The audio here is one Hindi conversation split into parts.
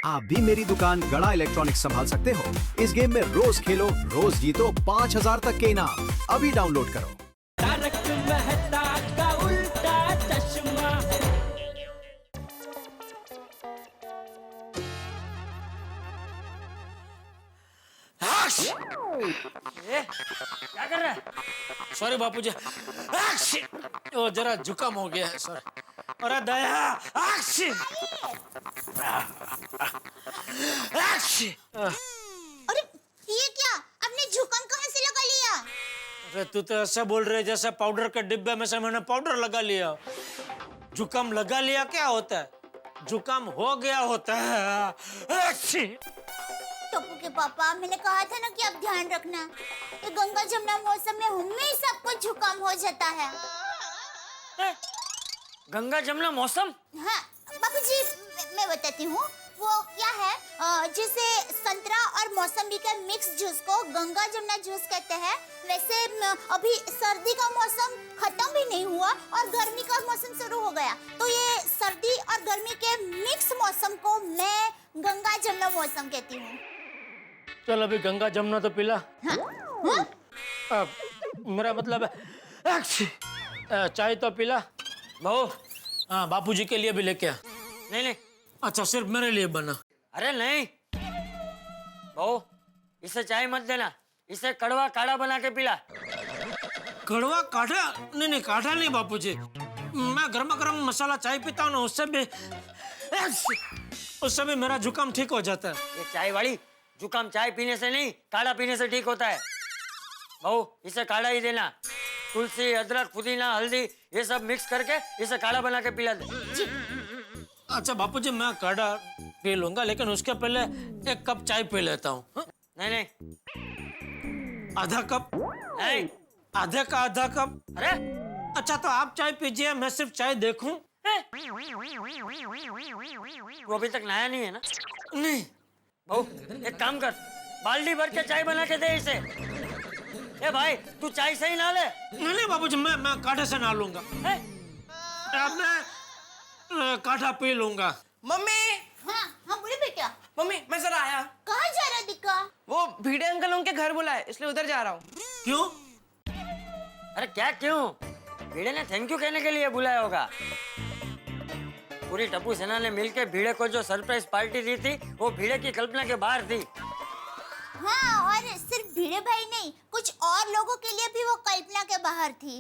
आप भी मेरी दुकान गड़ा इलेक्ट्रॉनिक्स संभाल सकते हो। इस गेम में रोज खेलो, रोज जीतो 5000 तक के इनाम। अभी डाउनलोड करो। तारक मेहता का उल्टा चश्मा। क्या कर रहा है? सॉरी बापूजी, वो जरा जुकाम हो गया है सर। अरे दया, अरे ये क्या? आपने जुकाम कहाँ से लगा लिया? अरे तू तो ऐसा बोल रहे जैसे पाउडर के डिब्बे में से मैंने पाउडर लगा लिया। जुकाम लगा लिया क्या होता है? जुकाम हो गया होता है। टप्पू के पापा, मैंने कहा था ना कि आप ध्यान रखना। ये गंगा जमुना मौसम में हमेशा आपको जुकाम हो जाता है। गंगा जमुना मौसम? हाँ बाबूजी, मैं बताती हूँ। वो क्या है, जैसे संतरा और मौसम्बी के मिक्स जूस को गंगा जमुना जूस कहते हैं, वैसे अभी सर्दी का मौसम खत्म भी नहीं हुआ और गर्मी का मौसम शुरू हो गया, तो ये सर्दी और गर्मी के मिक्स मौसम को मैं गंगा जमुना मौसम कहती हूँ। चल अभी गंगा जमुना तो पिला। हाँ? हाँ? मेरा मतलब है चाय तो पिला। बहू, हाँ बापूजी के लिए भी लेके आ। नहीं नहीं। अच्छा सिर्फ मेरे लिए बना। अरे नहीं बहू, इसे चाय मत देना, इसे कड़वा काढ़ा बना के पिला। कड़वा काढ़ा? नहीं नहीं, काढ़ा नहीं बापूजी, मैं गर्मा गर्म मसाला चाय पीता हूँ ना, उससे भी मेरा जुकाम ठीक हो जाता है। ये चाय वाली, जुकाम चाय पीने से नहीं, काढ़ा पीने से ठीक होता है। बहू, इसे काढ़ा ही देना। तुलसी, अदरक, पुदीना, हल्दी ये सब मिक्स करके इसे काढ़ा बना के पिला दे। अच्छा बापूजी, मैं काढ़ा पी लूंगा, लेकिन उसके पहले एक कप चाय पी लेता हूँ। नहीं नहीं। आधा कप? नहीं। आधे का आधा कप? अरे अच्छा तो आप चाय पीजिए, मैं सिर्फ चाय देखूं। वो अभी तक नहाया नहीं है ना? नहीं। बहू, एक काम कर, बाल्टी भर के चाय बना के दे इसे। ए भाई, तू चाय से ही नहा ले। नहीं नहीं बाबूजी, मैं काढ़े से नहा लूंगा। अब मैं काढ़ा पी लूंगा। मम्मी, हाँ हाँ बोले बेटा। मम्मी मैं जरा आया। कहाँ जा रहा दिक्का? वो भिड़े अंकल उनके घर बुलाए, इसलिए उधर जा रहा हूँ। क्यों? अरे क्या क्यों? भीड़े ने थैंक यू कहने के लिए बुलाया होगा। पूरी टप्पू सेना ने मिलकर भीड़े को जो सरप्राइज पार्टी दी थी, वो भीड़े की कल्पना के बाहर थी। हाँ, और सिर्फ भिड़े भाई नहीं, कुछ और लोगों के लिए भी वो कल्पना के बाहर थी।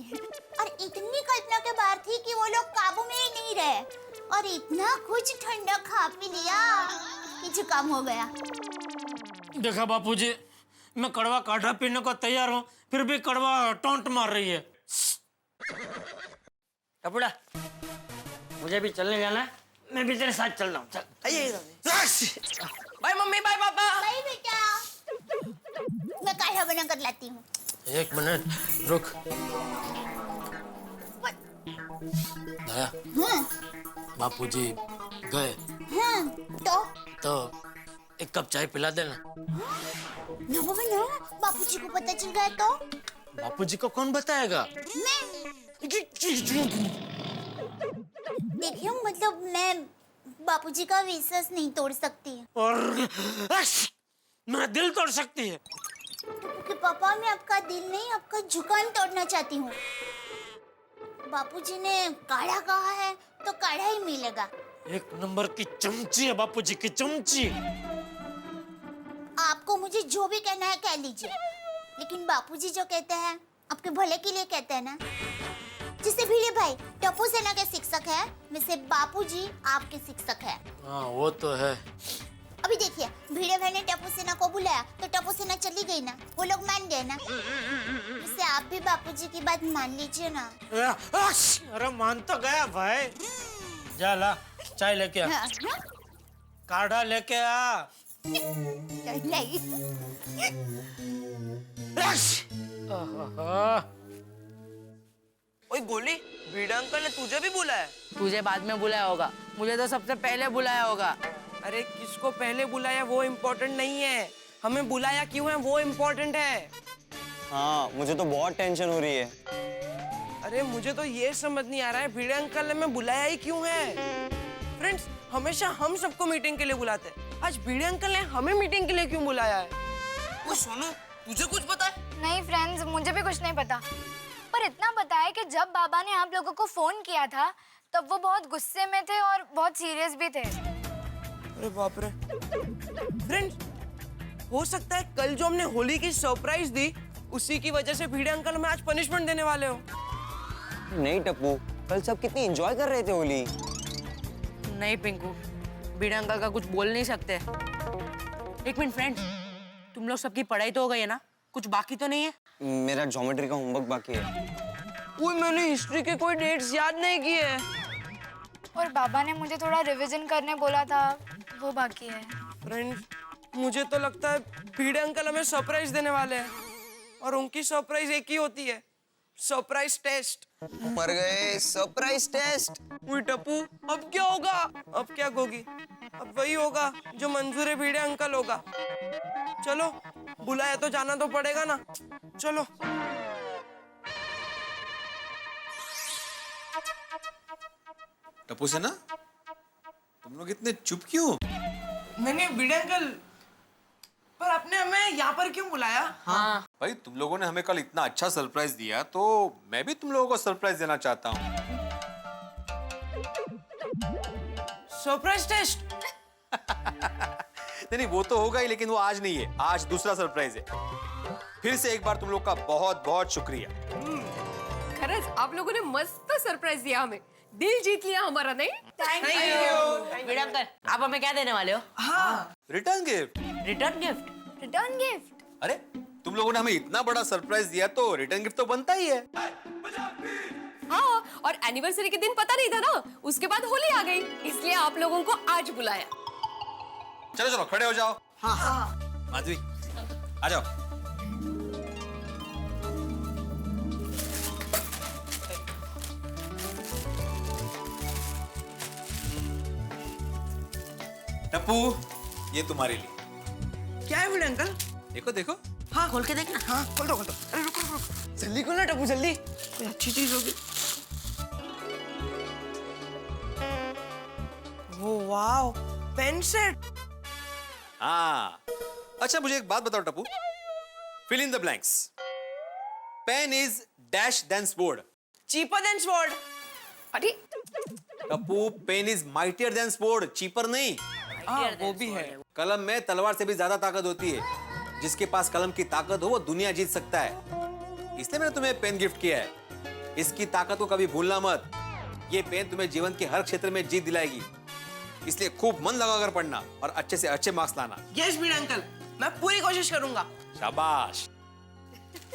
और इतनी कल्पना के बाहर थी कि वो लोग काबू में ही नहीं रहे और इतना कुछ ठंडा खा पी लिया कि जुकाम हो गया। देखा बापूजी, मैं कड़वा काढ़ा पीने को तैयार हूँ, फिर भी कड़वा टोंट मार रही है। टपुड़ा, मुझे भी चलने जाना है, मैं भी तेरे साथ चल रहा हूँ। चल। आइए। बाय मम्मी, बाय पापा। भाई बेटा, मैं काढ़ा बना कर लाती हूँ। एक मिनट रुक। दया, हाँ बापूजी गए हाँ, तो एक कप चाय पिला देना। ना बाबा ना, बापूजी को पता चल गया तो? बापूजी को कौन बताएगा? मैं देखिए, मतलब मैं बापूजी का विश्वास नहीं तोड़ सकती। और मेरा दिल तोड़ सकती है। कि पापा, मैं आपका दिल नहीं, आपका जुकाम तोड़ना चाहती हूँ। बापूजी ने काढ़ा कहा है तो काढ़ा ही मिलेगा। एक नंबर की चमची है बापूजी की चमची। आपको मुझे जो भी कहना है कह लीजिए, लेकिन बापूजी जो कहते हैं आपके भले के लिए कहते हैं ना। जिसे भिड़े भाई टप्पू सेना के शिक्षक है, वैसे बापूजी आपके शिक्षक है। हाँ वो तो है। अभी देखिए, भिड़े भाई ने टप्पू सेना को बुलाया तो टप्पू सेना चली गई ना, वो लोग मान गए ना। इससे आप भी बापूजी की बात मान लीजिए ना। अरे मान तो गया भाई। जा ला चाय लेके आ। हाँ, काढ़ा लेके आ। नहीं। ओए गोली, भिड़े अंकल ने तुझे भी बुलाया? तुझे बाद में बुलाया होगा, मुझे तो सबसे पहले बुलाया होगा। अरे किसको पहले बुलाया वो इम्पोर्टेंट नहीं है, हमें बुलाया क्यों है वो इम्पोर्टेंट है। हाँ, मुझे तो बहुत टेंशन हो रही है। अरे मुझे तो ये समझ नहीं आ रहा है, भिड़े अंकल ने हमें बुलाया ही क्यों है। फ्रेंड्स, हमेशा हम सबको मीटिंग के लिए बुलाते हैं, आज भिड़े अंकल ने हमें मीटिंग के लिए क्यों बुलाया है? वो सोनू, तुझे कुछ पता है? नहीं फ्रेंड्स, मुझे भी कुछ नहीं पता, पर इतना पता है कि जब बाबा ने आप लोगों को फोन किया था तब वो बहुत गुस्से में थे और बहुत सीरियस भी थे। अरे बाप रे। फ्रेंड्स, हो सकता है कल जो हमने होली की सरप्राइज दी उसी की वजह से भिड़े अंकल हमें आज पनिशमेंट देने वाले हो। नहीं टप्पू, कल सब कितनी एंजॉय कर रहे थे होली। नहीं पिंकू, भिड़े अंकल का कुछ बोल नहीं सकते। एक मिनट फ्रेंड्स, तुम लोग सबकी पढ़ाई तो हो गई है ना? कुछ बाकी तो नहीं है? मेरा ज्योमेट्री का होमवर्क बाकी है। वो मैंने हिस्ट्री के कोई डेट्स याद नहीं किए। और बाबा ने मुझे थोड़ा रिवीजन करने बोला था, वो बाकी है। फ्रेंड्स, मुझे तो लगता है भिड़े अंकल हमें सरप्राइज देने वाले हैं और उनकी सरप्राइज एक ही होती है, सरप्राइज टेस्ट। मर गए, सरप्राइज टेस्ट। उई टप्पू, अब क्या होगा? अब क्या होगी? अब वही होगा जो मंजूर है भिड़े अंकल होगा। चलो, बुलाया तो जाना तो पड़ेगा ना, चलो। टप्पू सेना, तुम लोग इतने चुप क्यों? नहीं भिड़े अंकल, पर आपने हमें यहाँ पर क्यों बुलाया? हाँ। भाई तुम लोगों ने हमें कल इतना अच्छा सरप्राइज दिया तो मैं भी तुम लोगों को सरप्राइज देना चाहता हूँ। Surprise test? नहीं वो तो होगा ही, लेकिन वो आज नहीं है, आज दूसरा सरप्राइज है। फिर से एक बार तुम लोग का बहुत बहुत शुक्रिया। खरंच आप लोगों ने मस्त सरप्राइज दिया, हमें दिल जीत लिया हमारा। नहीं, थैंक यू। भिड़े अंकल, आप हमें क्या देने वाले हो? हाँ, return gift. Return gift? Return gift? अरे तुम लोगों ने हमें इतना बड़ा सरप्राइज दिया तो रिटर्न गिफ्ट तो बनता ही है। हाँ, और एनिवर्सरी के दिन पता नहीं था ना, उसके बाद होली आ गई, इसलिए आप लोगों को आज बुलाया। चलो चलो खड़े हो जाओ। हाँ। माधवी आ जाओ। टप्पू, ये तुम्हारे लिए। क्या है भिड़े अंकल? देखो देखो। हाँ, खोल के देखना। हाँ, खोल दो खोल दो। अरे रुको रुको, जल्दी खोलना टप्पू, जल्दी। कोई अच्छी चीज होगी। वो वाओ, पेन सेट। हाँ, अच्छा मुझे एक बात बताओ Tappu, fill in the blanks. Pen is dash than sword. Cheaper than sword. अरे Tappu, pen is mightier than sword, cheaper नहीं। हाँ, वो भी है। कलम में तलवार से भी ज्यादा ताकत होती है। जिसके पास कलम की ताकत हो वो दुनिया जीत सकता है। इसलिए मैंने तुम्हें पेन गिफ्ट किया है। इसकी ताकत को कभी भूलना मत। ये पेन तुम्हें जीवन के हर क्षेत्र में जीत दिलाएगी। इसलिए खूब मन लगाकर पढ़ना और अच्छे से अच्छे मार्क्स लाना। यस भिड़े अंकल, मैं पूरी कोशिश करूंगा। शाबाश।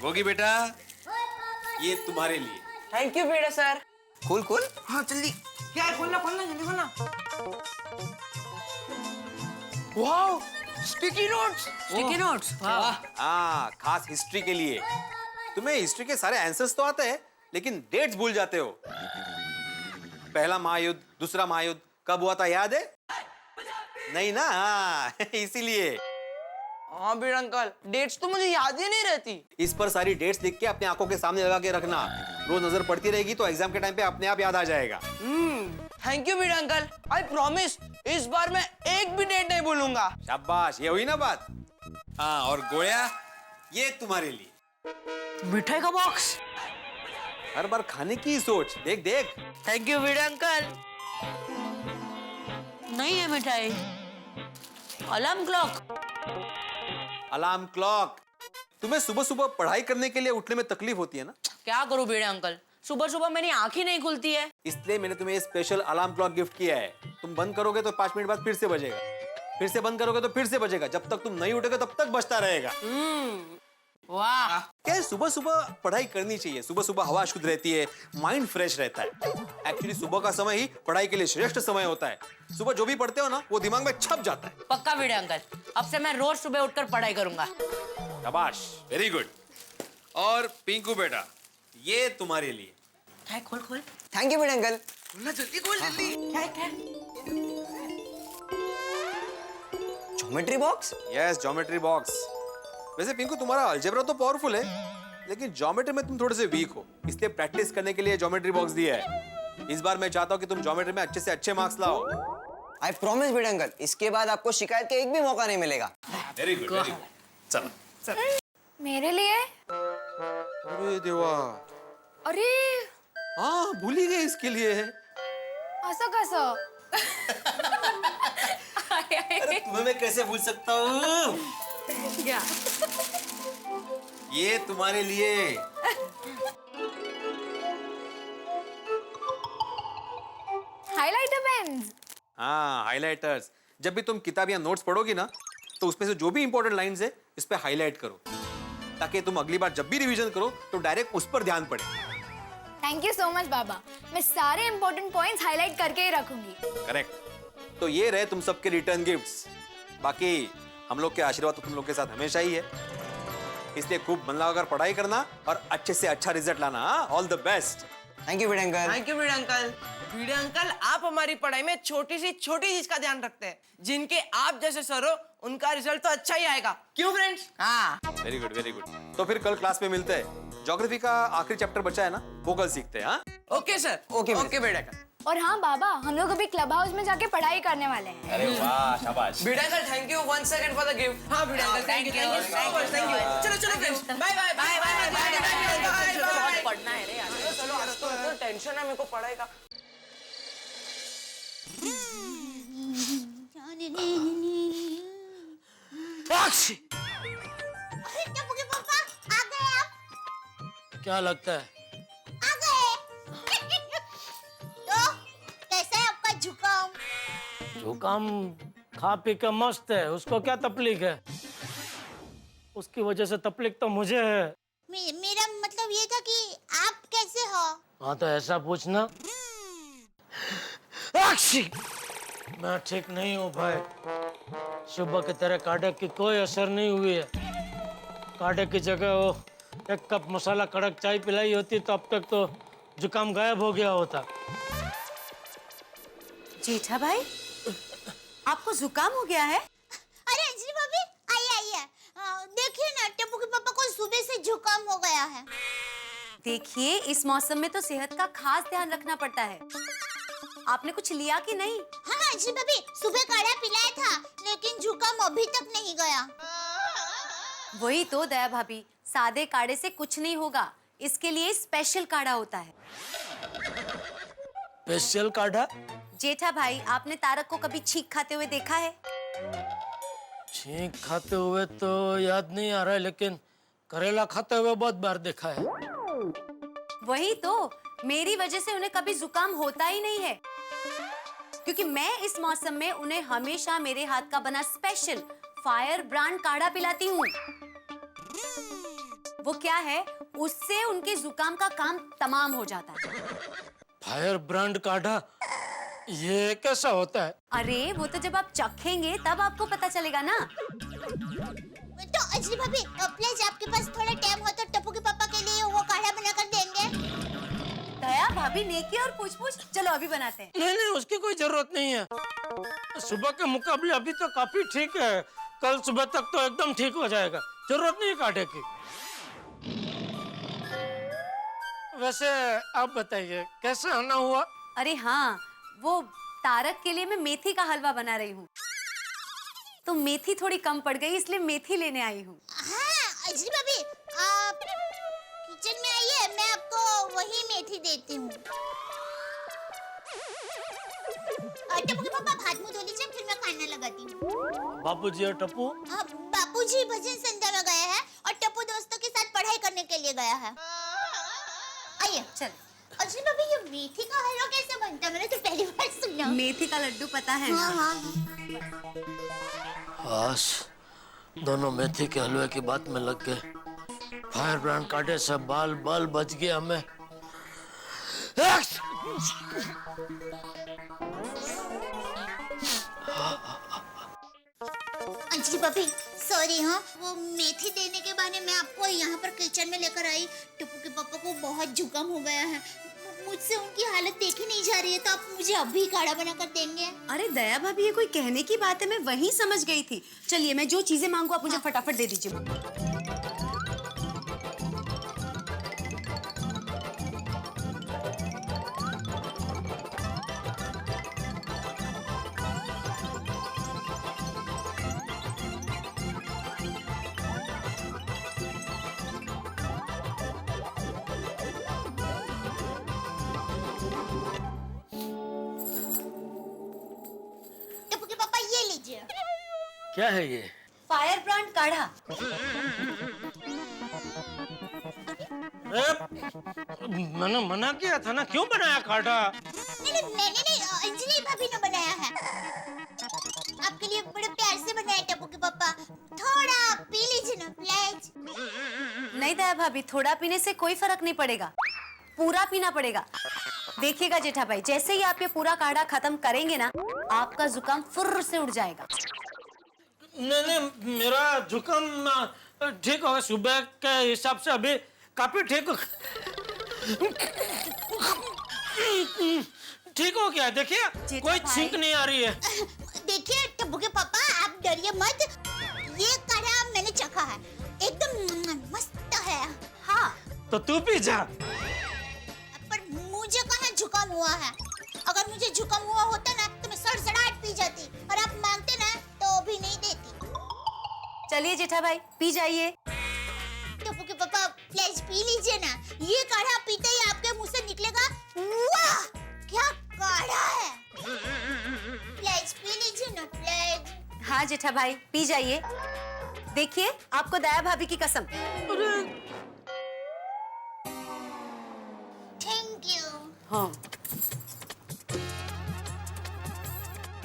गोगी बेटा, ये तुम्हारे लिए। Thank you Bhide sir. खोल खोल। हाँ जल्दी। क्या है? खोलना खोलना, जल्दी खोलना। Wow, sticky notes. Sticky notes? वाह। हाँ, खास हिस्ट्री के लिए। तुम्हें हिस्ट्री के सारे आंसर्स तो आते हैं, लेकिन डेट्स भूल जाते हो। पहला महायुद्ध, दूसरा महायुद्ध कब हुआ था याद है? नहीं ना? हाँ, इसीलिए। हाँ भिड़े अंकल, डेट्स तो मुझे याद ही नहीं रहती। इस पर सारी डेट्स लिख के अपनी आंखों के सामने लगा के रखना। रोज नजर पड़ती रहेगी तो एग्जाम के टाइम पे अपने आप याद आ जाएगा। Thank you Bhide uncle, I promise इस बार मैं एक भी डेट नहीं भूलूंगा। शाबाश, ये हुई ना बात। हाँ, और गोया, ये तुम्हारे लिए। मिठाई का बॉक्स? हर बार खाने की सोच। देख देख। Thank you Bhide uncle. नहीं है मिठाई। Alarm clock? Alarm clock. तुम्हें सुबह सुबह पढ़ाई करने के लिए उठने में तकलीफ होती है ना? क्या करूं भिड़े अंकल, सुबह सुबह मेरी आंख ही नहीं खुलती है। इसलिए मैंने तुम्हें स्पेशल अलार्म क्लॉक गिफ्ट किया है। तुम बंद करोगे तो 5 मिनट बाद फिर से बजेगा, फिर से बंद करोगे तो फिर से बजेगा। जब तक तुम नहीं उठोगे तब तक बजता रहेगा। वाह। क्या सुबह सुबह पढ़ाई करनी चाहिए। सुबह सुबह हवा शुद्ध रहती है, माइंड फ्रेश रहता है। एक्चुअली सुबह का समय ही पढ़ाई के लिए श्रेष्ठ समय होता है। सुबह जो भी पढ़ते हो ना वो दिमाग में छप जाता है। पक्का भिड़े अंकल, अब से मैं रोज सुबह उठकर पढ़ाई करूंगा। शाबाश, वेरी गुड। और पिंकू बेटा, ये तुम्हारे लिए। क्या? खोल खोल। Thank you Bhide uncle. खोलना जल्दी, खोल जल्दी। क्या है? क्या है? Geometry box? Yes, geometry box. वैसे पिंकू तुम्हारा अलजेब्रा तो पावरफुल है, लेकिन ज्योमेट्री में तुम थोड़े से वीक हो, इसलिए प्रैक्टिस करने के लिए ज्योमेट्री बॉक्स दिया है। इस बार मैं चाहता हूँ कि तुम ज्योमेट्री में अच्छे से अच्छे मार्क्स लाओ। आई प्रॉमिस भिड़े अंकल, इसके बाद आपको शिकायत का एक भी मौका नहीं मिलेगा। Very good very good. चलो। मेरे लिए? अरे देवा, अरे हाँ भूल ही गए इसके लिए। असं कसं? अरे तुम्हें मैं कैसे भूल सकता हूँ? क्या? ये तुम्हारे लिए। Highlighter pens. हाँ हाइलाइटर्स। जब भी तुम किताब या नोट्स पढ़ोगी ना, तो उसमें से जो भी इंपॉर्टेंट लाइंस है इस पे हाईलाइट करो, ताकि तुम अगली बार जब भी रिवीजन करो तो डायरेक्ट उस पर ध्यान पड़े। थैंक यू सो मच बाबा, मैं सारे इंपॉर्टेंट पॉइंट्स हाईलाइट करके ही रखूंगी। करेक्ट। तो ये रहे तुम सबके रिटर्न गिफ्ट्स। बाकी हम लोग के आशीर्वाद तो तुम लोग के साथ हमेशा ही है, इसलिए खूब मन लगाकर पढ़ाई करना और अच्छे से अच्छा रिजल्ट लाना। All the best. Thank you Bhide uncle. Thank you Bhide uncle. Bhide uncle, आप हमारी पढ़ाई में छोटी सी छोटी चीज का ध्यान रखते हैं। जिनके आप जैसे सर हो उनका रिजल्ट तो अच्छा ही आएगा, क्यों फ्रेंड्स? हाँ। Very good very good. तो फिर कल क्लास में मिलते हैं। ज्योग्राफी का आखिरी चैप्टर बचा है ना, वो कल सीखते हैं। हाँ ओके सर। ओके भिड़े अंकल। और हाँ बाबा, हम लोग अभी क्लब हाउस में जाके पढ़ाई करने वाले हैं। अरे वाह शाबाश। Bhide uncle, thank you one second for the gift. हाँ Bhide uncle, thank you so much, thank you. चलो चलो friends, bye bye bye bye bye. पढ़ना है रे यार। चलो आज तो टेंशन है मेरे को पढ़ाई का। अरे टप्पू के पापा आ गए आप? क्या लगता है? आ गए। तो कैसा है आपका जुकाम? जुकाम खा पी के मस्त है, उसको क्या तकलीफ है? उसकी वजह से तकलीफ तो मुझे है। मेरा मतलब ये था कि आप कैसे हो? हाँ तो ऐसा पूछना। मैं ठीक नहीं हूँ भाई। सुबह की तरह काढ़े की कोई असर नहीं हुई है। काढ़े की जगह वो एक कप मसाला कड़क चाय पिलाई होती तो अब तक तो जुकाम गायब हो गया होता। जेठा भाई, आपको जुकाम हो गया है? अरे अंजलि भाभी, आइए आइए। देखिए ना, टप्पू के पापा को सुबह से जुकाम हो गया है। देखिए, इस मौसम में तो सेहत का खास ध्यान रखना पड़ता है। आपने कुछ लिया कि नहीं? हाँ अंजलि भाभी, सुबह काढ़ा पिलाया था, लेकिन जुकाम अभी तक नहीं गया। वही तो दया भाभी, सादे काढ़े से कुछ नहीं होगा। इसके लिए स्पेशल काढ़ा होता है। स्पेशल काढ़ा? जेठा भाई, आपने तारक को कभी छींक खाते हुए देखा है? छींक खाते हुए तो याद नहीं आ रहा है, लेकिन करेला खाते हुए बहुत बार देखा है। वही तो, मेरी वजह से उन्हें कभी जुकाम होता ही नहीं है, क्योंकि मैं इस मौसम में उन्हें हमेशा मेरे हाथ का बना स्पेशल फायर ब्रांड काढ़ा पिलाती हूँ। वो क्या है, उससे उनके जुकाम का काम तमाम हो जाता है। फायर ब्रांड काढ़ा? ये कैसा होता है? अरे वो तो जब आप चखेंगे तब आपको पता चलेगा ना। तो अंजलि भाभी, प्लीज आपके पास थोड़ा टाइम हो तो टप्पू के पापा के लिए वो काढ़ा बनाकर देंगे? दया भाभी, नेकी और पूछ-पूछ। चलो अभी बनाते हैं। नहीं नहीं, उसकी कोई जरूरत नहीं है। सुबह के मुकाबले अभी तो काफी ठीक है। कल सुबह तक तो एकदम ठीक हो जाएगा। जरूरत नहीं है काढ़े की। वैसे आप बताइए, कैसे आना हुआ? अरे हाँ, वो तारक के लिए मैं मेथी का हलवा बना रही हूँ, तो मेथी थोड़ी कम पड़ गई, इसलिए मेथी लेने आई हूँ। हाँ अंजलि भाभी, आप किचन में आइए, मैं आपको वही मेथी देती हूँ। टप्पू के पापा, हाथ मुंह धो लीजिए, फिर मैं खाना लगाती हूँ। बापूजी और टप्पू? बापूजी भजन संध्या में गए हैं और टप्पू दोस्तों के साथ पढ़ाई करने के लिए गया है। आइए चल। अंजलि भाभी, ये मेथी का हलवा कैसे बनता है? मैंने तो पहली बार सुना। मेथी का लड्डू पता है ना? हाँ। बस दोनों मेथी के हलवे की बात में लग गए। फायर ब्रांड काढ़े से बाल बाल बच गया हमें। अंजलि भाभी सॉरी, हाँ वो मेथी देने के बहाने मैं आपको यहाँ पर किचन में लेकर आई। टप्पू के पापा को बहुत जुकाम हो गया है, मुझसे उनकी हालत देखी नहीं जा रही है, तो आप मुझे अभी काढ़ा बनाकर देंगे? अरे दया भाभी, ये कोई कहने की बात है, मैं वहीं समझ गई थी। चलिए, मैं जो चीजें मांगू आप मुझे फटाफट दे दीजिए। क्या है ये? फायर ब्रांड काढ़ा। मैंने मना किया था ना, क्यों बनाया काढ़ा? नहीं, मैंने नहीं, अंजलि भाभी ने बनाया है। आपके लिए बड़े प्यार से बनाया टप्पू के पापा। थोड़ा पी लीजिए ना प्लीज। नहीं दया भाभी, थोड़ा पीने से कोई फर्क नहीं पड़ेगा, पूरा पीना पड़ेगा। देखिएगा जेठा भाई, जैसे ही आप ये पूरा काढ़ा खत्म करेंगे ना, आपका जुकाम फुर्र से उड़ जाएगा। नहीं, मेरा जुकाम ठीक होगा। सुबह के हिसाब से अभी काफी ठीक हो गया। देखिए कोई छींक नहीं आ रही है। देखिए टप्पू के पापा, आप डरिए मत। ये काढ़ा मैंने चखा है, एकदम मस्त है। हाँ, तो तू पी जा। पर मुझे कहाँ जुकाम हुआ है? अगर मुझे जुकाम हुआ होता ना तो मैं सड़सड़ाहट पी जाती, और आप मांगते ना तो भी नहीं देती। चलिए जेठा भाई, पी जाइए। टप्पू के पापा प्लीज पी लीजिए ना। ये काढ़ा पीते ही आपके मुंह से निकलेगा, वाह क्या काढ़ा है। प्लीज पी लीजिए ना प्लीज। हाँ जेठा भाई, पी जाइए। देखिए, आपको दया भाभी की कसम। Thank you. हाँ।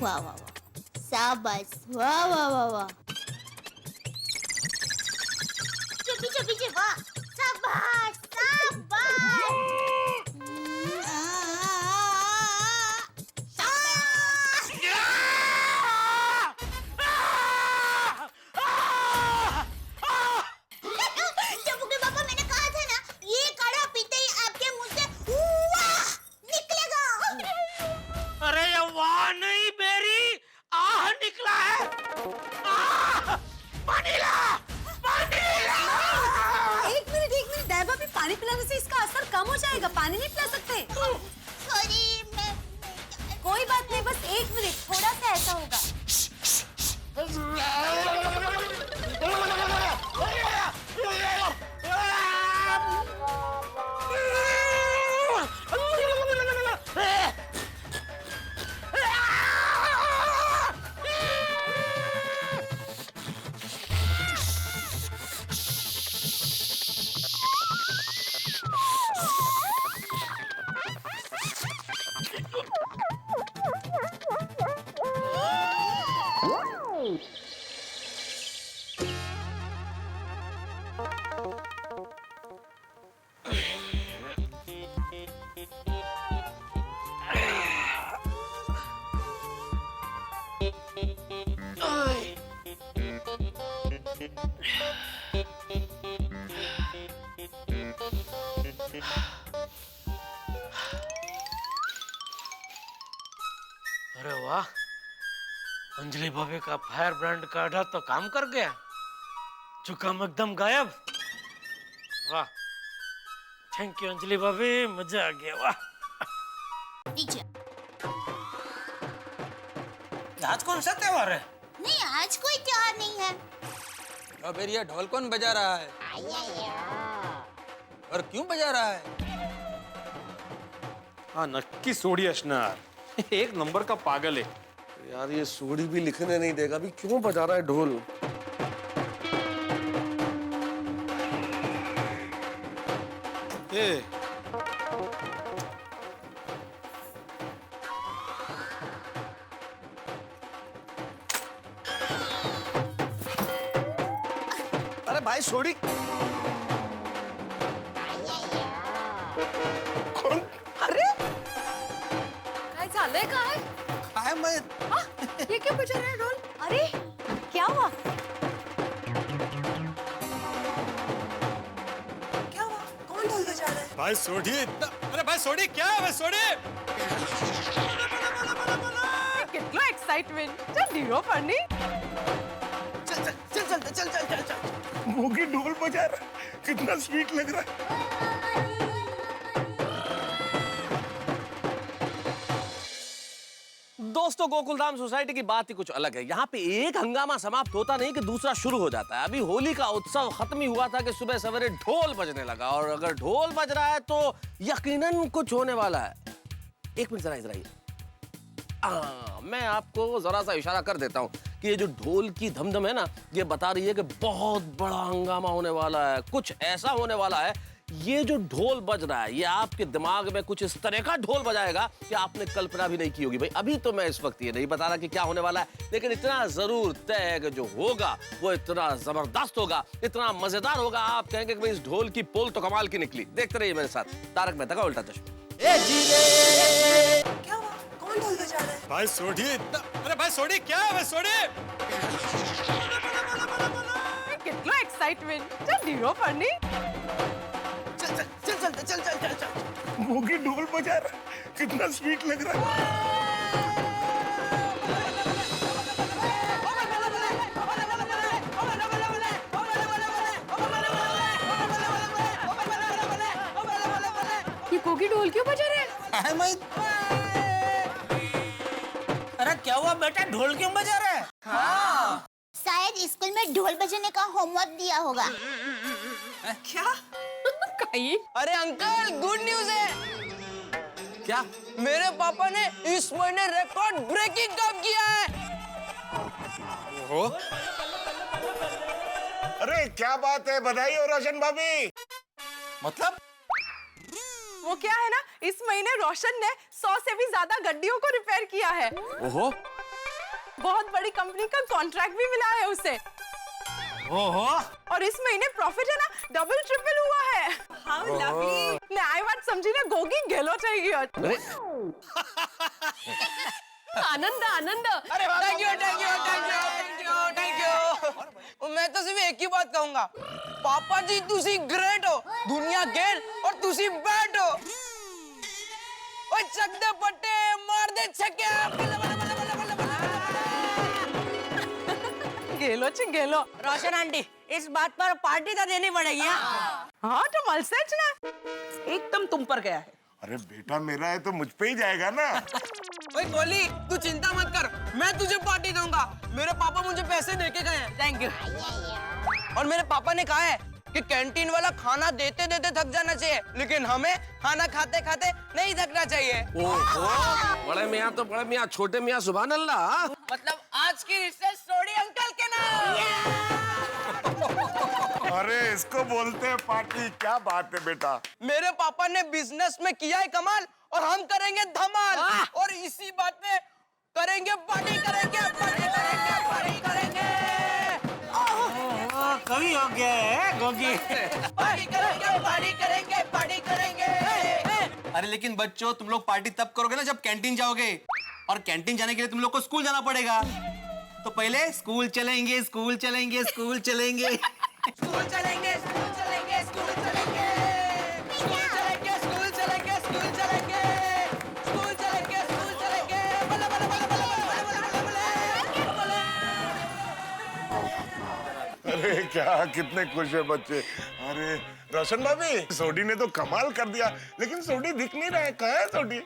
वाह वाह वाह, शाबाश, वाह वाह वाह वाह। पीछे पीछे, वाह, शाबाश शाबाश। टप्पू के पापा, मैंने कहा था ना, ये काढ़ा पीते ही आपके मुंह से वाह निकलेगा। अरे ये वाह नहीं, बेरी आह निकला है। आह! पानी ला! पानी ला! एक मिनट, दया भाभी, पानी पिलाने से इसका असर कम हो जाएगा। पानी नहीं पिला सकते। सॉरी, मैं कोई बात नहीं, बस एक मिनट, थोड़ा सा ऐसा होगा। अरे वाह, अंजलि भाभी का फायर ब्रांड काढ़ा तो काम कर गया। जुकाम एकदम गायब। वाह, थैंक यू अंजलि भाभी, मजा आ गया। वाह। नीचे। आज कौन सा त्योहार है? नहीं, आज कोई त्योहार नहीं है। और फिर ये ढोल कौन बजा रहा है? और क्यों बजा रहा है? हाँ नक्की सोडी असणार। एक नंबर का पागल है यार। ये सोडी भी लिखने नहीं देगा, अभी क्यों बजा रहा है ढोल? ए अरे भाई सोडी कौन? अरे काय चाललंय काय? काय मैं ये क्या बजा रहा है ढोल? अरे क्या हुआ? क्या हुआ? कौन ढोल बजा रहा है? भाई सोडी इतना, अरे भाई सोडी क्या है? भाई सोडी कितना एक्साइटमेंट! चल हीरो फनी। मोगी ढोल बजा रहा है, कितना स्वीट लग रहा है। दोस्तों, गोकुलधाम सोसाइटी की बात ही कुछ अलग है। यहाँ पे एक हंगामा समाप्त होता नहीं कि दूसरा शुरू हो जाता है। अभी होली का उत्सव खत्म ही हुआ था कि सुबह सवेरे ढोल बजने लगा, और अगर ढोल बज रहा है तो यकीनन कुछ होने वाला है। एक मिनट जरा इधर आइए। मैं आपको जरा सा इशारा कर देता हूँ कि ये जो ढोल की धमधम है ना, ये बता रही है कि बहुत बड़ा हंगामा होने वाला है, कुछ ऐसा होने वाला है। ये जो ढोल बज रहा है, ये आपके दिमाग में कुछ इस तरह का ढोल बजाएगा कि आपने कल्पना भी नहीं की होगी। भाई अभी तो मैं इस वक्त ये नहीं बता रहा कि क्या होने वाला है, लेकिन इतना जरूर तय है कि जो होगा वो इतना जबरदस्त होगा, इतना मजेदार होगा, आप कहेंगे कि भाई इस ढोल की पोल तो कमाल की निकली। देखते रहिए मेरे साथ तारक मेहता का उल्टा चश्मा। क्या हुआ? कौन ढोल बजा रहा है? भाई सोडी इतना, अरे भाई सोडी क्या है भाई सोडी? कितना एक्साइटमेंट। चल हीरो फनी। चल मोगी ढोल बजा रहा है, कितना स्वीट लग रहा है। ये कोकी ढोल क्यों बजा रहे हैं? अरे क्या हुआ बेटा, ढोल क्यों बजा रहा है? हाँ। शायद स्कूल में ढोल बजाने का होमवर्क दिया होगा। क्या? कहीं? अरे अंकल, गुड न्यूज है। क्या? मेरे पापा ने इस महीने रिकॉर्ड ब्रेकिंग काम किया है। ओहो। अरे क्या बात है, बधाई हो रोशन भाभी। मतलब? वो क्या है ना, इस महीने रोशन ने 100 से भी ज्यादा गड्डियों को रिपेयर किया है। ओहो। बहुत बड़ी कंपनी का कॉन्ट्रैक्ट भी मिला है उसे। ओहो। और इस महीने प्रॉफिट है ना, डबल ट्रिपल हुआ है। How lovely. ने आई बात समझी ना, गोगी गेलो चाहिए। आनंद आनंद। अरे thank you thank you thank you thank you thank you. मैं तो सिर्फ एक ही बात कहूंगा, पापा जी तुसी ग्रेट हो, दुनिया गेल और तुसी बैट हो। ओए चक दे पट्टे, मार दे छक्के। गेलो ची गेलो। रोशन आंटी, इस बात पर पार्टी तो देनी पड़ेगी। हाँ तो मलसेच ना, एकदम तुम पर गया है। अरे बेटा मेरा है तो मुझ पे ही जाएगा ना। ओए कोहली, तू चिंता मत कर, मैं तुझे पार्टी दूंगा। मेरे पापा मुझे पैसे देके गए हैं। Thank you. और मेरे पापा ने कहा है कि कैंटीन वाला खाना देते देते थक जाना चाहिए, लेकिन हमें खाना खाते खाते नहीं थकना चाहिए। ओहो, बड़े मियाँ तो बड़े मियाँ, छोटे मियाँ सुभान अल्लाह। मतलब आज की रिसर्च स्टोरी अंकल के नाम। अरे इसको बोलते हैं पार्टी, क्या बात है बेटा। मेरे पापा ने बिजनेस में किया है कमाल और हम करेंगे धमाल, और इसी बात पे करेंगे पार्टी करेंगे पार्टी करेंगे पार्टी करेंगे। कभी हो गया है गोगी। पार्टी करेंगे पार्टी करेंगे पार्टी करेंगे। अरे लेकिन बच्चों, तुम लोग पार्टी तब करोगे ना जब कैंटीन जाओगे, और कैंटीन जाने के लिए तुम लोग को स्कूल जाना पड़ेगा। तो पहले स्कूल चलेंगे स्कूल चलेंगे स्कूल चलेंगे स्कूल चलेंगे स्कूल चलेंगे स्कूल चलेंगे स्कूल चलेंगे स्कूल चलेंगे स्कूल चलेंगे स्कूल चलेंगे स्कूल चलेंगे। बल्ले बल्ले बल्ले बल्ले बल्ले बल्ले बल्ले। अरे क्या कितने खुश है बच्चे। अरे रोशन भाभी, सोडी ने तो कमाल कर दिया, लेकिन सोडी दिख नहीं रहा है, कहाँ है सोडी?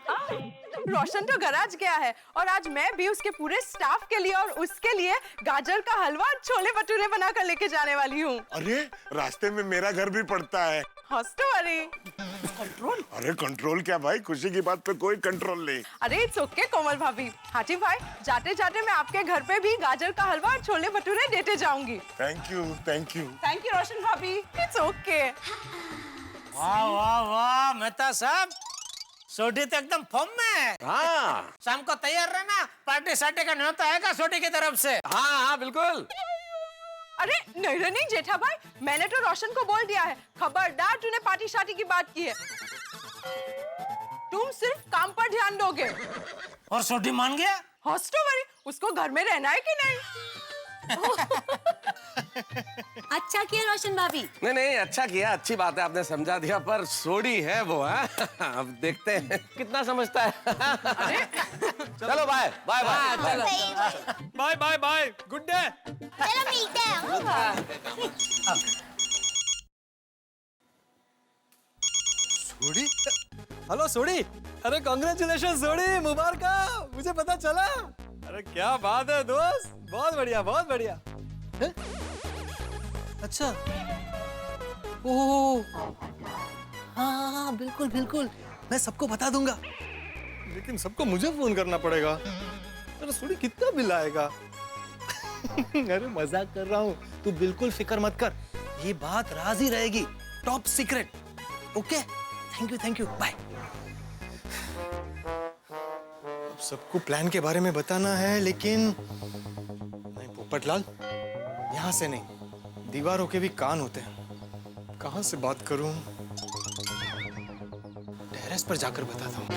रोशन तो गराज गया है, और आज मैं भी उसके पूरे स्टाफ के लिए और उसके लिए गाजर का हलवा और छोले भटूरे बनाकर लेके जाने वाली हूँ। अरे रास्ते में मेरा घर भी पड़ता है। कंट्रोल? अरे कंट्रोल क्या भाई, खुशी की बात पे कोई कंट्रोल नहीं। अरे इट्स ओके कोमल भाभी। हाथी भाई, जाते जाते मैं आपके घर पे भी गाजर का हलवा और छोले भटूरे देते जाऊंगी। Thank you thank you. Thank you Roshan भाभी, इट्स ओके। वाह वाह वाह मेहता साहब, सोडी तो एकदम फॉर्म में है। हाँ। शाम को तैयार रहना, पार्टी सार्टी का न्योता आएगा सोडी की तरफ से। हाँ हाँ बिल्कुल। अरे नहीं रे नहीं जेठा भाई, मैंने तो रोशन को बोल दिया है, खबरदार तूने पार्टी शार्टी की बात की है। तुम सिर्फ काम पर ध्यान दोगे। और सोडी मान गया? हॉस्टल, उसको घर में रहना है कि नहीं? अच्छा किया रोशन भाभी। नहीं नहीं, अच्छा किया, अच्छी बात है, आपने समझा दिया, पर सोडी है वो। अब देखते हैं कितना समझता है। चलो bye bye bye bye bye bye, good day. चलो मिलते हैं। सोडी, हेलो सोडी। अरे कांग्रेचुलेशन सोडी, मुबारक, मुझे पता चला। अरे क्या बात है दोस्त, बहुत बढ़िया बहुत बढ़िया। है? अच्छा, ओह हाँ बिल्कुल बिल्कुल, मैं सबको बता दूंगा। लेकिन सबको मुझे फोन करना पड़ेगा। अरे सोडी कितना बिल आएगा? अरे मजाक कर रहा हूँ, तू बिल्कुल फिक्र मत कर, ये बात राज ही रहेगी, top secret. Okay, thank you, bye. अब सबको प्लान के बारे में बताना है, लेकिन नहीं पोपटलाल, यहाँ से नहीं, दीवारों के भी कान होते हैं। कहाँ से बात करूं? टेरेस पर जाकर बताता हूँ।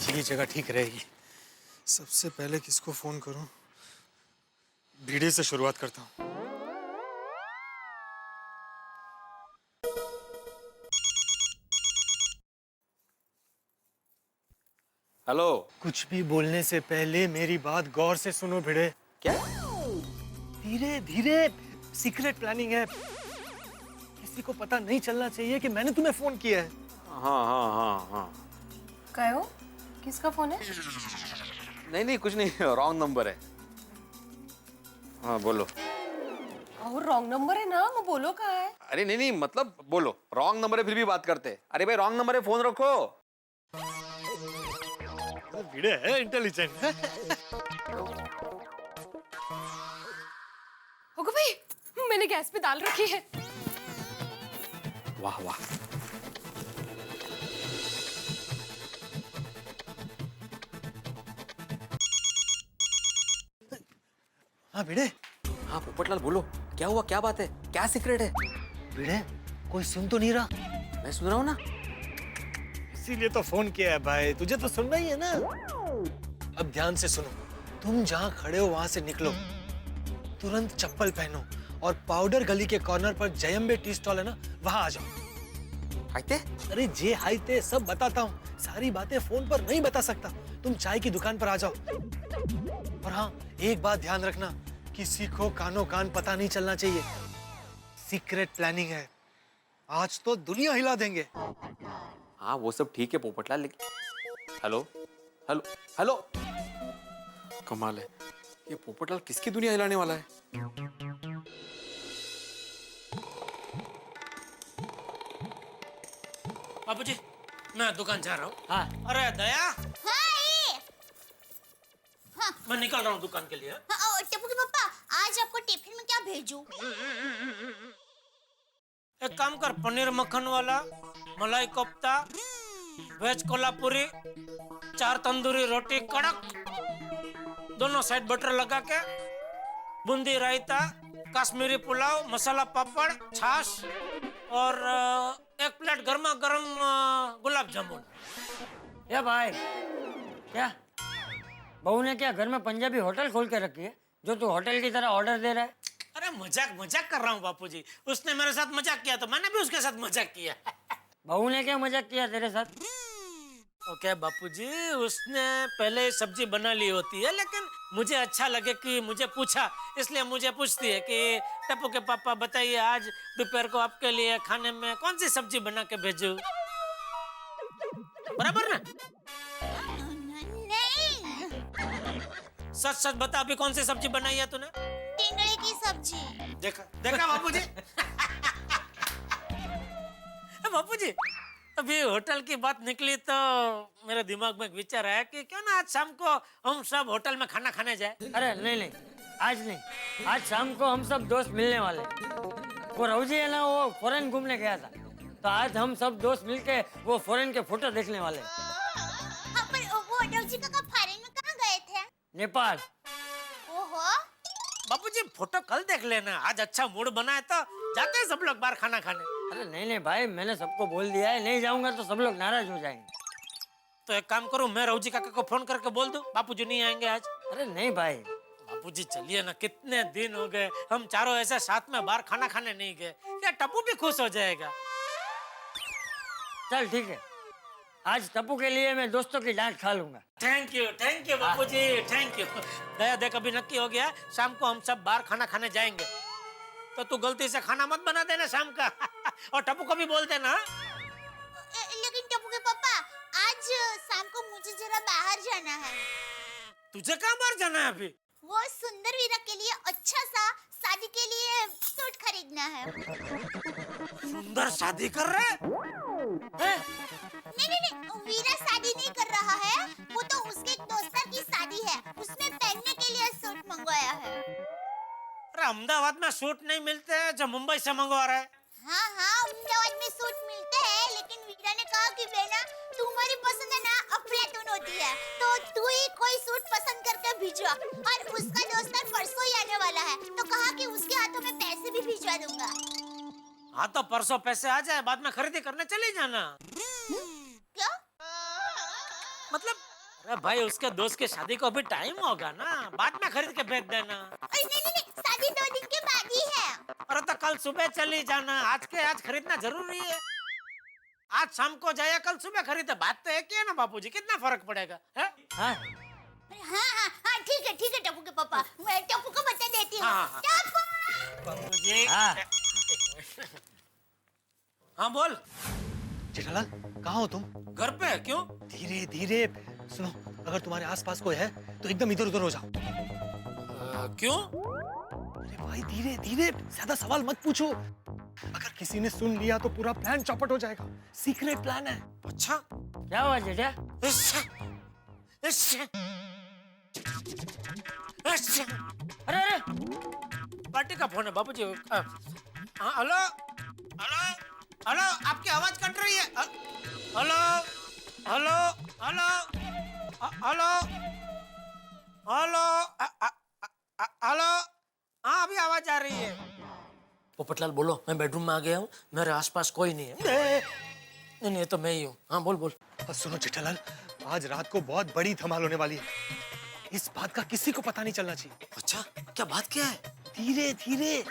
ये जगह ठीक रहेगी। सबसे पहले किसको फोन करूं? भिड़े से शुरुआत करता हूं। हेलो। कुछ भी बोलने से पहले मेरी बात गौर से सुनो भिड़े। क्या? धीरे धीरे, सीक्रेट प्लानिंग है, किसी को पता नहीं चलना चाहिए कि मैंने तुम्हें फोन किया है। हाँ। क्या हो? किसका फोन है? नहीं कुछ नहीं, रॉन्ग नंबर है। हाँ बोलो। और रॉन्ग नंबर है ना, वो बोलो कहाँ है? अरे नहीं मतलब बोलो, रॉन्ग नंबर है फिर भी बात करते। अरे भाई रॉन्ग नंबर है, फोन रखो। भिड़े है इंटेलिजेंट। ओगो भाई, मैंने गैस पे दाल रखी है। वाह। हाँ भिड़े। हाँ पोपटलाल बोलो, क्या हुआ, क्या बात है, क्या सीक्रेट है? भिड़े, कोई सुन तो नहीं रहा? मैं सुन रहा हूँ ना, इसीलिए तो फोन किया है भाई, तुझे तो सुनना ही है ना। अब ध्यान से सुनो, तुम जहाँ खड़े हो वहां से निकलो, तुरंत चप्पल पहनो और पाउडर गली के कॉर्नर पर जयम्बे टी स्टॉल है ना, वहां आ जाओ। हाइते? अरे जे हाइते सब बताता हूँ, सारी बातें फोन पर नहीं बता सकता। तुम चाय की दुकान पर आ जाओ। और हाँ, एक बात ध्यान रखना, किसी को कानो कान पता नहीं चलना चाहिए। सीक्रेट प्लानिंग है, आज तो दुनिया हिला देंगे। हाँ वो सब ठीक है पोपटलाल, लेकिन हेलो कमाल है, ये पोपटलाल किसकी दुनिया हिलाने वाला है? बाबूजी, मैं दुकान जा रहा हूँ। हाँ। अरे दया, हाँ, मैं निकल रहा हूँ दुकान के लिए। हाँ, टप्पू के पापा, आज आपको टिफिन में क्या भेजूं? एक काम कर, पनीर मक्खन वाला, मलाई कोफ्ता, वेज कोल्हापुरी, 4 तंदूरी रोटी कड़क, दोनों साइड बटर लगा के, बूंदी रायता, कश्मीरी पुलाव, मसाला पापड़, छाछ और 1 प्लेट गर्मा गर्म गुलाब जामुन। या भाई, क्या बहू ने क्या घर में पंजाबी होटल खोल के रखी है, जो तू होटल की तरह ऑर्डर दे रहा है? अरे मजाक कर रहा हूँ बापूजी, उसने मेरे साथ मजाक किया तो मैंने भी उसके साथ मजाक किया। बहू ने क्या मजाक किया तेरे साथ? ओके बापूजी, उसने पहले सब्जी बना ली होती है, लेकिन मुझे अच्छा लगे कि मुझे पूछा, इसलिए मुझे पूछती है कि टप्पू के पापा बताइए आज दोपहर को आपके लिए खाने में कौन सी सब्जी बना के भेजूं? बराबर ना? सच बता, अभी कौन सी सब्जी बनाई है तूने? टिंडे की सब्जी। देखा बापूजी। बापूजी, अभी होटल की बात निकली तो मेरे दिमाग में एक विचार आया कि क्यों ना आज शाम को हम सब होटल में खाना खाने जाए। अरे नहीं, आज नहीं, आज शाम को हम सब दोस्त मिलने वाले। वो रवजी है ना, वो फॉरेन घूमने गया था, तो आज हम सब दोस्त मिलके वो फॉरेन के फोटो देखने वाले। हाँ, पर वो रवजी काका फॉरेन में कहाँ गए थे? नेपाल। ओहो। बापूजी फोटो कल देख लेना, आज अच्छा मूड बना है तो जाते हैं सब लोग बाहर खाना खाने। अरे नहीं भाई, मैंने सबको बोल दिया है, नहीं जाऊंगा तो सब लोग नाराज हो जाएंगे। तो एक काम करूं, मैं रवजी काका को फोन करके बोल दूं बापूजी नहीं आएंगे आज। अरे नहीं भाई। बापूजी चलिए ना, कितने दिन हो गए हम चारों ऐसे साथ में बाहर खाना खाने नहीं गए, क्या टप्पू भी खुश हो जाएगा। चल ठीक है, आज टप्पू के लिए मैं दोस्तों की डांट खा लूंगा। Thank you Bapuji, thank you. Daya देख, अभी नक्की हो गया, शाम को हम सब बाहर खाना खाने जाएंगे, तो तू गलती से खाना मत बना देना शाम का। और टप्पू को भी बोल देना। लेकिन टप्पू के पापा, आज शाम को मुझे जरा बाहर जाना है। तुझे कहाँ बाहर जाना है अभी? वो सुंदर वीरा के लिए अच्छा सा शादी के लिए सूट खरीदना है। सुंदर शादी कर रहे हैं? नहीं, वीरा शादी नहीं कर रहा है, वो तो उसके एक दोस्त की शादी है, उसमें पहनने के लिए सूट मंगवाया है। अरे अहमदाबाद में सूट नहीं मिलते हैं जो मुंबई से मंगवा रहे हैं? हाँ, अहमदाबाद में सूट मिलते हैं, लेकिन वीरा ने कहा कि बेना तुम्हारी पसंद है ना अफलातून होती है, तो तू ही कोई सूट पसंद करके भिजवा। और उसका दोस्त परसों ही आने वाला है, तो कहा कि उसके हाथों में पैसे भी भिजवा दूंगा। हाँ तो परसों पैसे आ जाए, बाद में खरीदी करने चले जाना। क्या? मतलब अरे भाई उसके दोस्त की शादी को अभी टाइम होगा ना, बाद में खरीद के भेज देना। अरे नहीं, शादी 2 दिन के बाद ही है। अरे तो कल सुबह चली जाना, आज के आज खरीदना जरूरी है। आज शाम को जाए, कल सुबह खरीदे, बात तो एक ही है ना बापूजी, कितना फर्क पड़ेगा है? हाँ ठीक है टप्पू के पापा, मैं टप्पू को बता देती हूँ। हाँ। टप्पू! बापूजी हाँ बोल। जेठालाल कहाँ हो तुम? घर पे? क्यों? धीरे धीरे सुनो, अगर तुम्हारे आसपास कोई है तो एकदम इधर उधर हो जाओ। क्यों? अरे भाई धीरे धीरे, ज्यादा सवाल मत पूछो, अगर किसी ने सुन लिया तो पूरा प्लान चौपट हो जाएगा। सीक्रेट प्लान है। अच्छा क्या हुआ जेठा? अरे पार्टी का फोन है बाबूजी। हेलो हेलो हेलो, आपकी आवाज कट रही है। Hello hello hello hello hello hello, हाँ अभी आवाज आ रही है। पोपटलाल बोलो, मैं बेडरूम में आ गया हूँ, मेरे आसपास कोई नहीं है। नहीं, ये तो मैं ही हूँ। हाँ बोल बोल। सुनो जेठालाल, आज रात को बहुत बड़ी धमाल होने वाली है, इस बात का किसी को पता नहीं चलना चाहिए। अच्छा क्या बात क्या है? धीरे धीरे।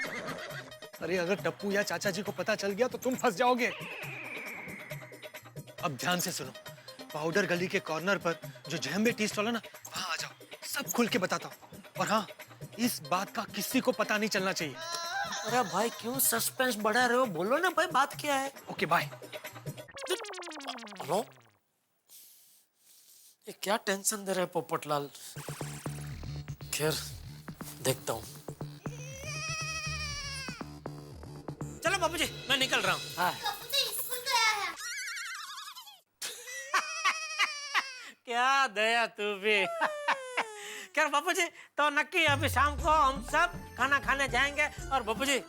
अरे अगर टप्पू या चाचा जी को पता चल गया तो तुम फंस जाओगे। अब ध्यान से सुनो, पाउडर गली के कॉर्नर पर जो जहम्बे टी स्टॉल है ना, वहां आ जाओ, सब खुल के बताता हूँ। और हाँ, इस बात का किसी को पता नहीं चलना चाहिए। अरे भाई क्यों सस्पेंस बढ़ा रहे हो, बोलो ना भाई बात क्या है। Okay bye. हेलो, ये क्या टेंशन दे रहे पोपटलाल? खैर देखता हूँ। चलो बाबूजी मैं निकल रहा हूँ। हाँ। स्कूल गया है। क्या दया तू भी। क्या बाबूजी, तो नक्की अभी शाम को हम सब खाना खाने जाएंगे, और बाबूजी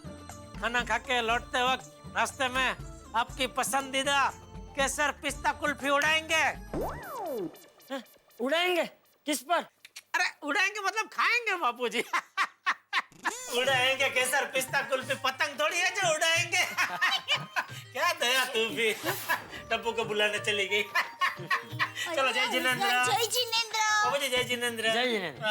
खाना खा के लौटते वक्त रास्ते में आपकी पसंदीदा केसर पिस्ता कुल्फी उड़ाएंगे। उड़ाएंगे? किस पर? अरे उड़ाएंगे मतलब खाएंगे बाबूजी। उड़ाएंगे केसर पिस्ता कुल्फी, पतंग थोड़ी है जो उड़ाएंगे। क्या दया तू भी। टप्पू को बुलाने चली गई। चलो जय जिनेंद्र। जय जिनेंद्र। बाबूजी जय जिनेंद्र। जय जिनेंद्र।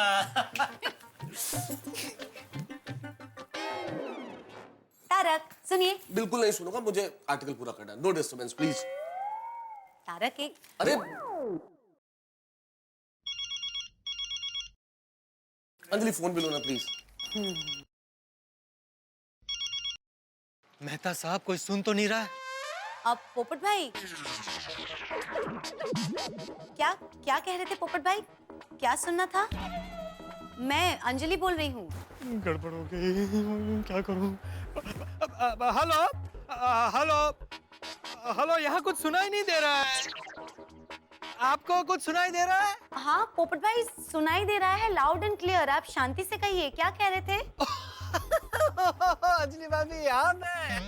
तारक सुनिए। बिल्कुल नहीं सुनूंगा, मुझे आर्टिकल पूरा करना है। No disturbance please. तारक एक अरे अंजलि फोन भी लो ना प्लीज। मेहता साहब कोई सुन तो नहीं रहा है? अब पोपट भाई क्या क्या कह रहे थे पोपट भाई? क्या सुनना था? मैं अंजलि बोल रही हूँ। गड़बड़ हो गई, क्या करूं? हेलो हेलो हेलो, यहाँ कुछ सुनाई नहीं दे रहा है। आपको कुछ सुनाई दे रहा है? हाँ पोपट भाई सुनाई दे रहा है, लाउड एंड क्लियर। आप शांति से कहिए, क्या कह रहे थे? अंजलि भाभी यहाँ पे।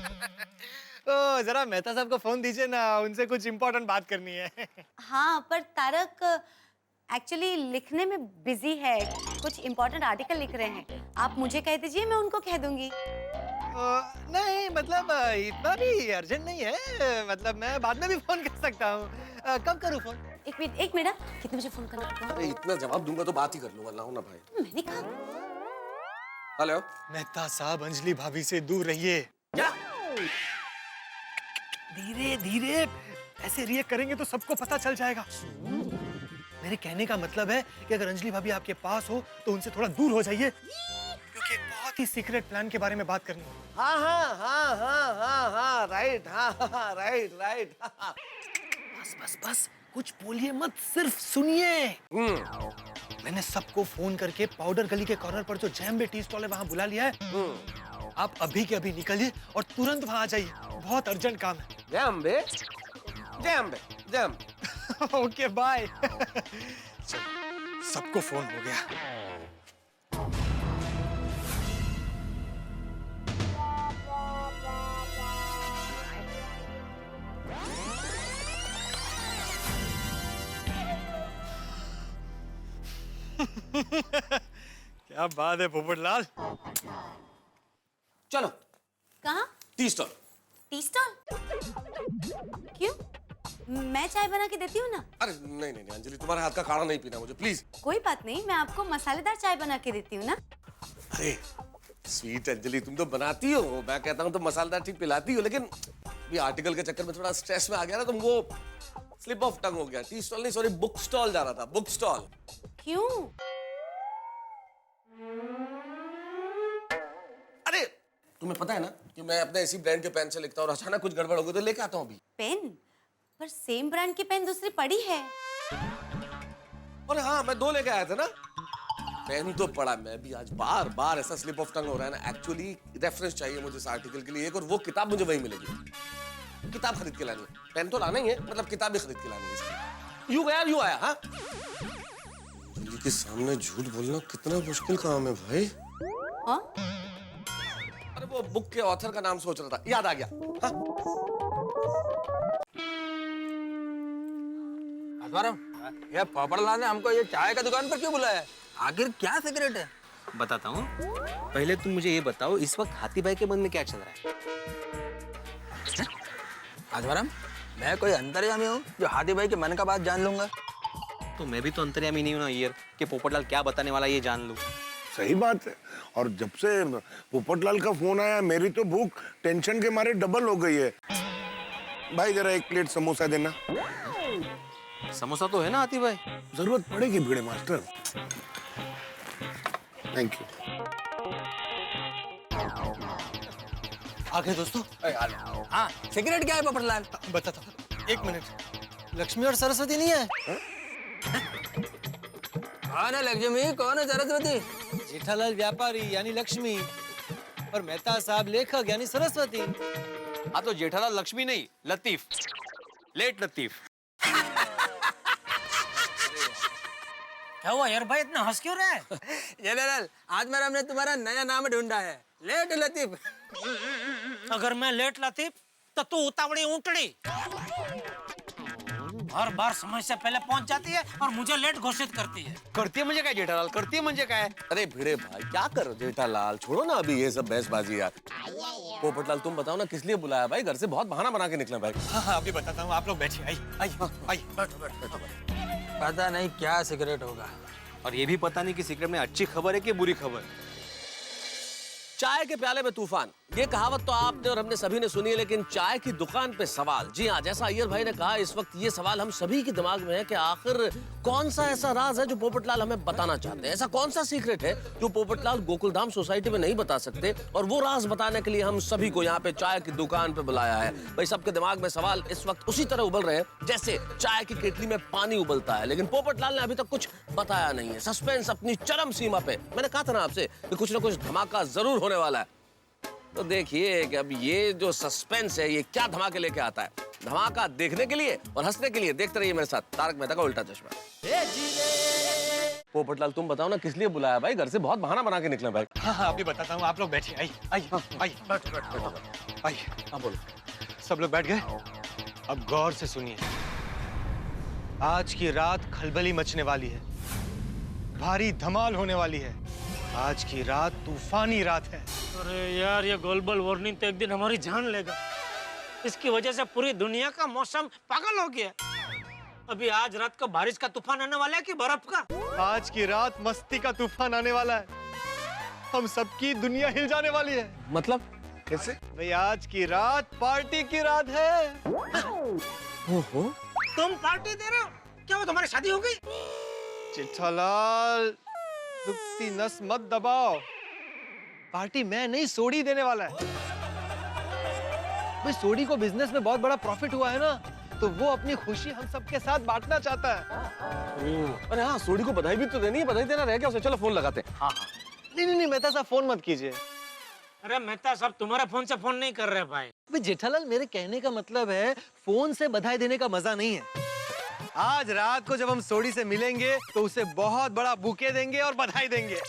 तो जरा मेहता साहब को फोन दीजिए ना, उनसे कुछ इम्पोर्टेंट बात करनी है। हाँ पर तारक एक्चुअली लिखने में बिजी है, कुछ इम्पोर्टेंट आर्टिकल लिख रहे हैं। आप मुझे कह दीजिए, मैं उनको कह दूंगी। नहीं मतलब इतना भी अर्जेंट नहीं है, मतलब मैं बाद में भी फोन कर सकता हूँ। कब करूँ फोन? एक मिनट, कितने बजे फोन करना पड़ता है? अरे इतना जवाब दूंगा तो बात ही कर लूंगा, लाओ ना भाई। मैंने कहा। हेलो मेहता साहब, अंजलि भाभी से दूर रहिए। क्या? धीरे धीरे ऐसे रिएक्ट करेंगे तो सबको पता चल जाएगा। मेरे कहने का मतलब है कि अगर अंजलि भाभी आपके पास हो तो उनसे थोड़ा दूर हो जाइए, क्योंकि एक बहुत ही सीक्रेट प्लान के बारे में बात करनी है। हाँ हाँ हाँ हाँ हाँ हाँ राइट, हाँ हाँ राइट राइट। बस बस बस, कुछ बोलिए मत, सिर्फ सुनिए। मैंने सबको फोन करके पाउडर गली के कॉर्नर पर जो जैम्बे टी स्टॉल है वहां बुला लिया है। आप अभी के अभी निकलिए और तुरंत वहां आ जाइए, बहुत अर्जेंट काम है। जैम्बे जैम्बे जैम्बे। Okay bye. सबको फोन हो गया। क्या बात है पोपटलाल। चलो कहाँ? Tea stall. Tea stall? क्यों? मैं चाय बना के देती हूँ ना। अरे नहीं नहीं अंजलि, तुम्हारे हाथ का काढ़ा नहीं पीना मुझे, प्लीज। कोई बात नहीं, मैं आपको मसालेदार चाय बना के देती हूँ ना। अरे स्वीट अंजलि, तुम तो बनाती हो, मैं कहता हूँ तो मसालेदार ठीक पिलाती हो, लेकिन ये आर्टिकल के चक्कर में थोड़ा स्ट्रेस में आ गया ना, तुम वो स्लिप ऑफ टंग हो गया। टी स्टॉल नहीं, सॉरी बुक स्टॉल जा रहा था, बुक स्टॉल। क्यों? अरे तुम्हें पता है ना कि मैं अपने इसी ब्रांड के पेन से लिखता हूँ और अचानक कुछ गड़बड़ हो गई तो लेके आता हूँ अभी। पेन? पर सेम ब्रांड की पेन दूसरी पड़ी है। अरे हाँ, मैं 2 लेके आया था ना। पेन तो पड़ा, मैं भी आज बार बार ऐसा स्लिप ऑफ टंग हो रहा है ना। एक्चुअली रेफरेंस चाहिए मुझे इस आर्टिकल के लिए एक, और वो किताब मुझे वहीं मिलेगी। किताब खरीद के लानी है, पेन तो लाना ही है, मतलब किताब भी खरीद के लानी है इसकी। यू गया यू आया। हाँ, दिल्ली के सामने झूठ बोलना कितना मुश्किल काम है भाई। हाँ? अरे वो बुक के ऑथर का नाम सोच रहा था, याद आ गया। हाँ? ये पोपटलाल ने हमको ये चाय का दुकान पर क्यों बुलाया? आखिर क्या सीक्रेट है? बताता हूँ। पहले तुम मुझे ये बताओ, इस वक्त हाथी भाई के मन में क्या चल रहा है? आजवाराम, मैं कोई अंतर्यामी हूँ जो हाथी भाई के मन का बात जान लूंगा? तो मैं भी तो अंतर्यामी नहीं हूँ ना यार, कि पोपटलाल क्या बताने वाला ये जान लूं। सही बात है। और जब से पोपटलाल का फोन आया, मेरी तो भूख टेंशन के मारे डबल हो गई है। भाई जरा 1 प्लेट समोसा देना। समोसा तो है ना हाथी भाई? जरूरत पड़ेगी भिड़े मास्टर। Thank you. आगे दोस्तों। हाँ, सीक्रेट क्या है पोपटलाल? बताता हूँ, 1 मिनट। लक्ष्मी और सरस्वती नहीं है? कौन है लक्ष्मी, कौन है सरस्वती? जेठालाल व्यापारी यानी लक्ष्मी और मेहता साहब लेखक यानी सरस्वती। हाँ तो जेठालाल लक्ष्मी नहीं, लतीफ, लेट लतीफ। क्या हुआ यार भाई, इतना हंस क्यों रहा है? जनरल, आज मेरा हमने तुम्हारा नया नाम ढूंढा है, लेट लतीफ। अगर मैं लेट लतीफ तो तू उतावड़ी ऊँटड़ी। हर बार समय से पहले पहुंच जाती है और मुझे लेट घोषित करती है। करती है मुझे क्या जेठालाल, करती है मुझे क्या है? अरे भिड़े भाई क्या कर रहे हो जेठालाल, छोड़ो ना अभी ये सब बहसबाजी यार। पोपटलाल तुम बताओ ना किस लिए बुलाया भाई? घर से बहुत बहाना बना के निकला भाई। हाँ अभी बताता हूँ, आप लोग बैठिए। आई पता नहीं क्या सीक्रेट होगा, और ये भी पता नहीं कि सीक्रेट में अच्छी खबर है कि बुरी खबर। चाय के प्याले में तूफान, ये कहावत तो आपने और हमने सभी ने सुनी है, लेकिन चाय की दुकान पे सवाल। जी हाँ, जैसा अय्यर भाई ने कहा, इस वक्त ये सवाल हम सभी के दिमाग में है कि आखिर कौन सा ऐसा राज है जो पोपटलाल हमें बताना चाहते हैं? ऐसा कौन सा सीक्रेट है जो पोपटलाल गोकुलधाम सोसाइटी में नहीं बता सकते? और वो राज बताने के लिए हम सभी को यहाँ पे चाय की दुकान पे बुलाया है। भाई सबके दिमाग में सवाल इस वक्त उसी तरह उबल रहे हैं जैसे चाय की केतली में पानी उबलता है, लेकिन पोपटलाल ने अभी तक कुछ बताया नहीं है। सस्पेंस अपनी चरम सीमा पे। मैंने कहा था ना आपसे कि कुछ ना कुछ धमाका जरूर होने वाला है। तो देखिए कि अब ये जो सस्पेंस है ये क्या धमाके लेके आता है। धमाका देखने के लिए और हंसने के लिए देखते रहिए मेरे साथ तारक मेहता का उल्टा चश्मा। पोपटलाल तुम बताओ ना किस लिए बुलाया भाई? घर से बहुत बहाना बना के निकला भाई। हाँ अभी बताता हूँ, आप लोग बैठिए। आई हाँ बोलो। सब लोग बैठ गए? अब गौर से सुनिए। आज की रात खलबली मचने वाली है, भारी धमाल होने वाली है। आज की रात तूफानी रात है। अरे यार, ये ग्लोबल वार्मिंग तो एक दिन हमारी जान लेगा। इसकी वजह से पूरी दुनिया का मौसम पागल हो गया। अभी आज रात को बारिश का तूफान आने वाला है कि बर्फ का? आज की रात मस्ती का तूफान आने वाला है। हम सबकी दुनिया हिल जाने वाली है। मतलब कैसे? भाई आज की रात पार्टी की रात है। ओहो, तुम पार्टी दे रहे हो? क्या वो तुम्हारी शादी हो गई? जेठालाल, दुखती नस मत दबाओ। पार्टी मैं नहीं, सोडी देने वाला है। भाई सोडी को बिजनेस में बहुत बड़ा प्रॉफिट हुआ है ना, तो वो अपनी खुशी हम सबके साथ बांटना चाहता है। अरे हाँ, सोडी को बधाई भी तो देनी है, बधाई देना रह गया उसे। चलो फोन लगाते हैं। हाँ हाँ, नहीं मेहता साहब फोन मत कीजिए। अरे मेहता साहब तुम्हारे फोन से फोन नहीं कर रहे भाई। भाई जेठालाल, मेरे कहने का मतलब है फोन से बधाई देने का मजा नहीं है। आज रात को जब हम सोडी से मिलेंगे तो उसे बहुत बड़ा बुके देंगे और बधाई देंगे।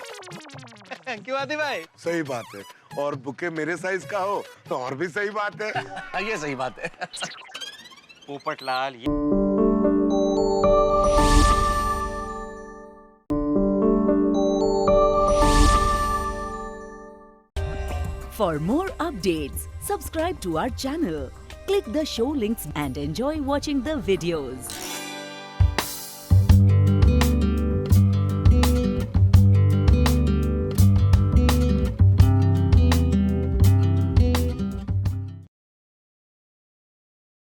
क्यों आदि भाई? सही बात है, और बुके मेरे साइज का हो तो और भी सही बात है। ये सही बात है। Popatlal, For more updates, subscribe to our channel, click the show links and enjoy watching the videos.